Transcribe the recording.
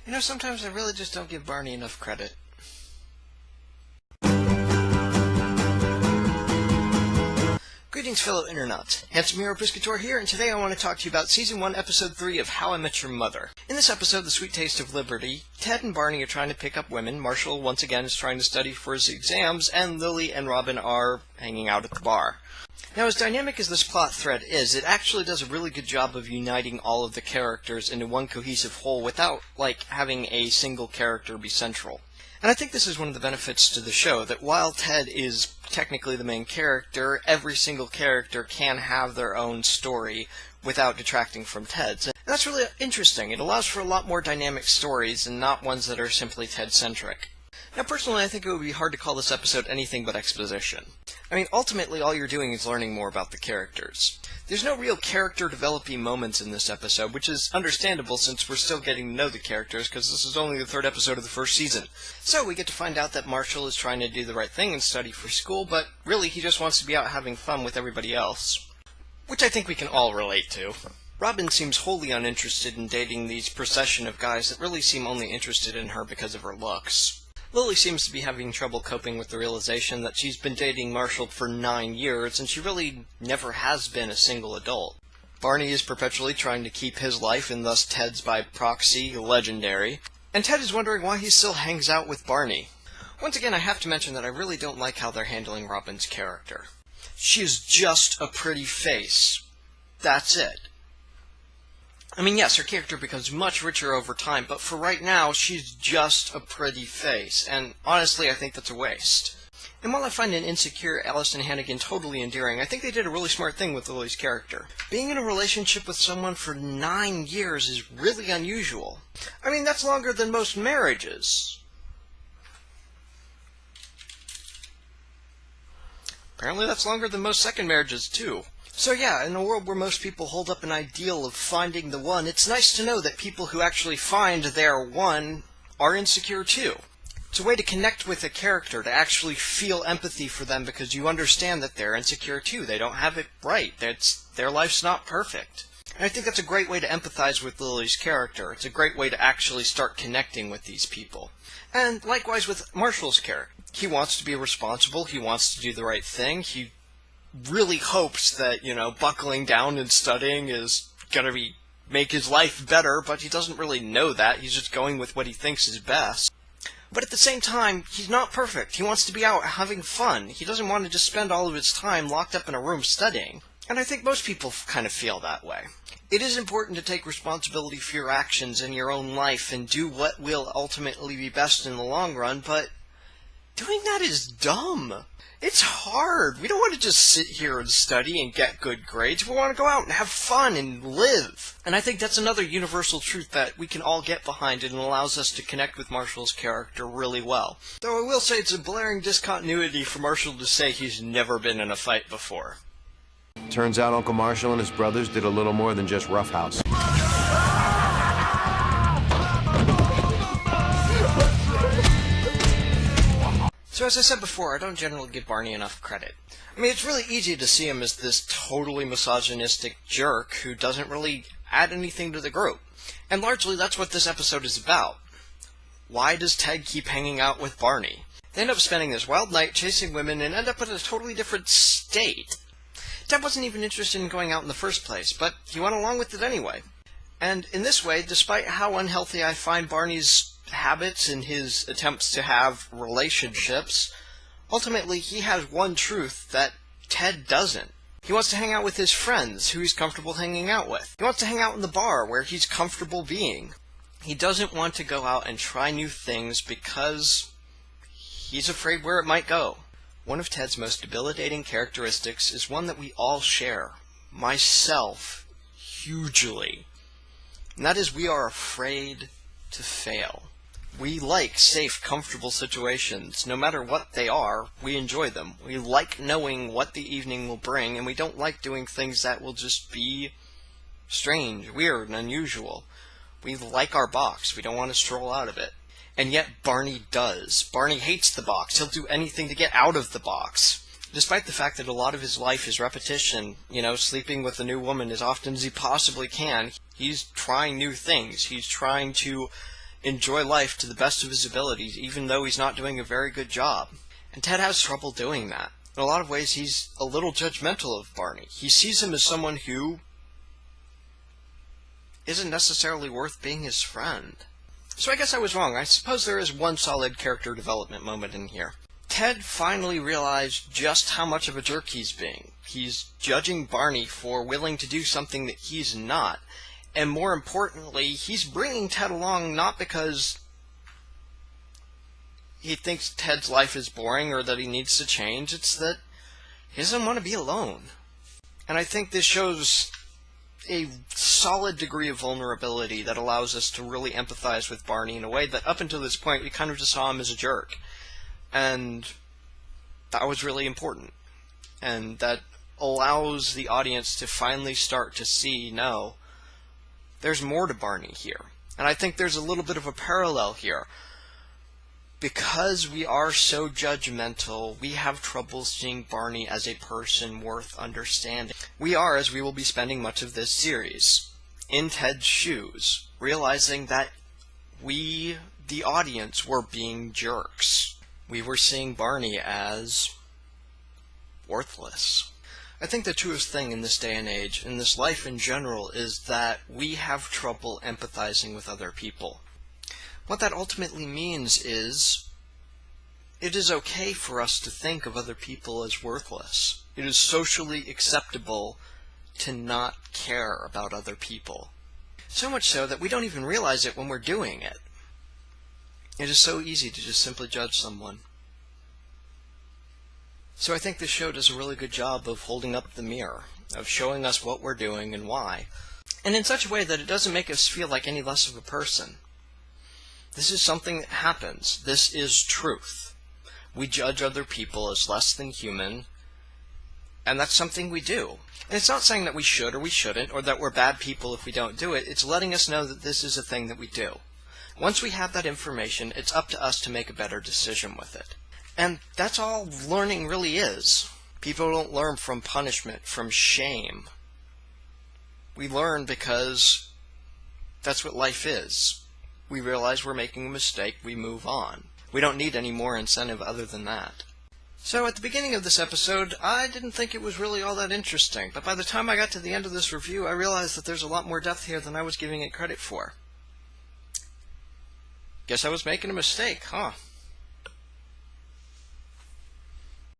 You know, sometimes I really just don't give Barney enough credit. Greetings, fellow internets. Handsome Hero Piscator here, and today I want to talk to you about Season 1, Episode 3 of How I Met Your Mother. In this episode, The Sweet Taste of Liberty, Ted and Barney are trying to pick up women, Marshall once again is trying to study for his exams, and Lily and Robin are hanging out at the bar. Now, as dynamic as this plot thread is, it actually does a really good job of uniting all of the characters into one cohesive whole without, having a single character be central. And I think this is one of the benefits to the show, that while Ted is technically the main character, every single character can have their own story without detracting from Ted's. And that's really interesting. It allows for a lot more dynamic stories and not ones that are simply Ted-centric. Now, personally, I think it would be hard to call this episode anything but exposition. I mean, ultimately, all you're doing is learning more about the characters. There's no real character-developing moments in this episode, which is understandable since we're still getting to know the characters, because this is only the third episode of the first season. So we get to find out that Marshall is trying to do the right thing and study for school, but really he just wants to be out having fun with everybody else. Which I think we can all relate to. Robin seems wholly uninterested in dating these procession of guys that really seem only interested in her because of her looks. Lily seems to be having trouble coping with the realization that she's been dating Marshall for 9 years, and she really never has been a single adult. Barney is perpetually trying to keep his life, and thus Ted's by proxy, legendary. And Ted is wondering why he still hangs out with Barney. Once again, I have to mention that I really don't like how they're handling Robin's character. She is just a pretty face. That's it. I mean, yes, her character becomes much richer over time, but for right now, she's just a pretty face, and honestly, I think that's a waste. And while I find an insecure Allison Hannigan totally endearing, I think they did a really smart thing with Lily's character. Being in a relationship with someone for 9 years is really unusual. I mean, that's longer than most marriages. Apparently that's longer than most second marriages, too. So yeah, in a world where most people hold up an ideal of finding the one, it's nice to know that people who actually find their one are insecure too. It's a way to connect with a character, to actually feel empathy for them because you understand that they're insecure too. They don't have it right. Their life's not perfect. And I think that's a great way to empathize with Lily's character. It's a great way to actually start connecting with these people. And likewise with Marshall's character. He wants to be responsible. He wants to do the right thing. He really hopes that, buckling down and studying is going to make his life better, but he doesn't really know that. He's just going with what he thinks is best. But at the same time, he's not perfect. He wants to be out having fun. He doesn't want to just spend all of his time locked up in a room studying. And I think most people kind of feel that way. It is important to take responsibility for your actions in your own life and do what will ultimately be best in the long run, but doing that is dumb. It's hard. We don't want to just sit here and study and get good grades. We want to go out and have fun and live. And I think that's another universal truth that we can all get behind and allows us to connect with Marshall's character really well. Though I will say it's a blaring discontinuity for Marshall to say he's never been in a fight before. Turns out Uncle Marshall and his brothers did a little more than just roughhouse. So as I said before, I don't generally give Barney enough credit. I mean, it's really easy to see him as this totally misogynistic jerk who doesn't really add anything to the group. And largely that's what this episode is about. Why does Ted keep hanging out with Barney? They end up spending this wild night chasing women and end up in a totally different state. Ted wasn't even interested in going out in the first place, but he went along with it anyway. And in this way, despite how unhealthy I find Barney's habits and his attempts to have relationships, ultimately he has one truth that Ted doesn't. He wants to hang out with his friends who he's comfortable hanging out with. He wants to hang out in the bar where he's comfortable being. He doesn't want to go out and try new things because he's afraid where it might go. One of Ted's most debilitating characteristics is one that we all share, myself, hugely. And that is we are afraid to fail. We like safe, comfortable situations. No matter what they are, we enjoy them. We like knowing what the evening will bring, and we don't like doing things that will just be strange, weird, and unusual. We like our box. We don't want to stroll out of it. And yet Barney does. Barney hates the box. He'll do anything to get out of the box. Despite the fact that a lot of his life is repetition, sleeping with a new woman as often as he possibly can, he's trying new things. He's trying to enjoy life to the best of his abilities, even though he's not doing a very good job. And Ted has trouble doing that. In a lot of ways, he's a little judgmental of Barney. He sees him as someone who isn't necessarily worth being his friend. So I guess I was wrong. I suppose there is one solid character development moment in here. Ted finally realized just how much of a jerk he's being. He's judging Barney for willing to do something that he's not. And more importantly, he's bringing Ted along not because he thinks Ted's life is boring or that he needs to change. It's that he doesn't want to be alone. And I think this shows a solid degree of vulnerability that allows us to really empathize with Barney in a way that up until this point we kind of just saw him as a jerk. And that was really important. And that allows the audience to finally start to see, no, there's more to Barney here. And I think there's a little bit of a parallel here. Because we are so judgmental, we have trouble seeing Barney as a person worth understanding. We are, as we will be spending much of this series, in Ted's shoes, realizing that we, the audience, were being jerks. We were seeing Barney as worthless. I think the truest thing in this day and age, in this life in general, is that we have trouble empathizing with other people. What that ultimately means is, it is okay for us to think of other people as worthless. It is socially acceptable to not care about other people. So much so that we don't even realize it when we're doing it. It is so easy to just simply judge someone. So I think this show does a really good job of holding up the mirror, of showing us what we're doing and why, and in such a way that it doesn't make us feel like any less of a person. This is something that happens. This is truth. We judge other people as less than human, and that's something we do. And it's not saying that we should or we shouldn't, or that we're bad people if we don't do it. It's letting us know that this is a thing that we do. Once we have that information, it's up to us to make a better decision with it. And that's all learning really is. People don't learn from punishment, from shame. We learn because that's what life is. We realize we're making a mistake, we move on. We don't need any more incentive other than that. So at the beginning of this episode, I didn't think it was really all that interesting, but by the time I got to the end of this review, I realized that there's a lot more depth here than I was giving it credit for. Guess I was making a mistake, huh?